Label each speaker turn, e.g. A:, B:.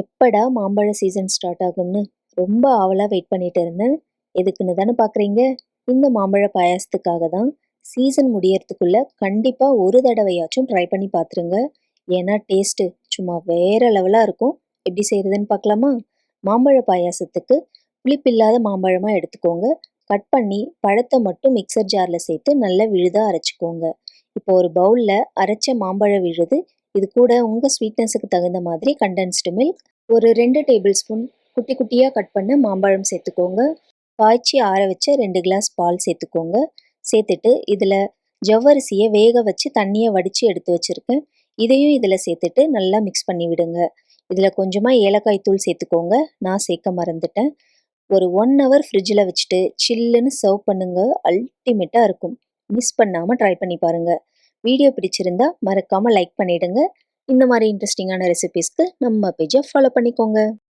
A: எப்படா மாம்பழ season start ஆகும்னு ரொம்ப ஆவலா வெயிட் பண்ணிட்டு இருந்தேன். எதுக்குன்னு தானே பார்க்குறீங்க? இந்த மாம்பழ பாயாசத்துக்காக தான். சீசன் முடியறதுக்குள்ள கண்டிப்பா ஒரு தடவையாச்சும் ட்ரை பண்ணி பார்த்துருங்க. ஏன்னா டேஸ்ட்டு சும்மா வேற லெவலா இருக்கும். எப்படி செய்யறதுன்னு பார்க்கலாமா? மாம்பழ பாயாசத்துக்கு புளிப்பில்லாத மாம்பழமா எடுத்துக்கோங்க. கட் பண்ணி பழத்தை மட்டும் மிக்சர் ஜார்ல சேர்த்து நல்லா விழுதா அரைச்சிக்கோங்க. இப்போ ஒரு பவுல்ல அரைச்ச மாம்பழ விழுது, இது கூட உங்க ஸ்வீட்னஸுக்கு தகுந்த மாதிரி கண்டென்ஸ்டு மில்க், ஒரு 2 டேபிள் ஸ்பூன் குட்டி குட்டியா கட் பண்ண மாம்பழம் சேர்த்துக்கோங்க. காய்ச்சி ஆற வச்ச 2 கிளாஸ் பால் சேர்த்துக்கோங்க. சேர்த்துட்டு இதில் ஜவ்வரிசியை வேக வச்சு தண்ணியை வடித்து எடுத்து வச்சுருக்கேன். இதையும் இதில் சேர்த்துட்டு நல்லா மிக்ஸ் பண்ணி விடுங்க. இதில் கொஞ்சமாக ஏலக்காய் தூள் சேர்த்துக்கோங்க. நான் சேர்க்க மறந்துட்டேன். ஒரு 1 ஹவர் ஃப்ரிட்ஜில் வச்சுட்டு சில்லுன்னு சர்வ் பண்ணுங்க. அல்டிமேட்டாக இருக்கும். மிஸ் பண்ணாமல் ட்ரை பண்ணி பாருங்கள். வீடியோ பிடிச்சிருந்தா மறக்காமல் லைக் பண்ணிவிடுங்க. இந்த மாதிரி இன்ட்ரெஸ்டிங்கான ரெசிபீஸ்க்கு நம்ம பேஜை ஃபாலோ பண்ணிக்கோங்க.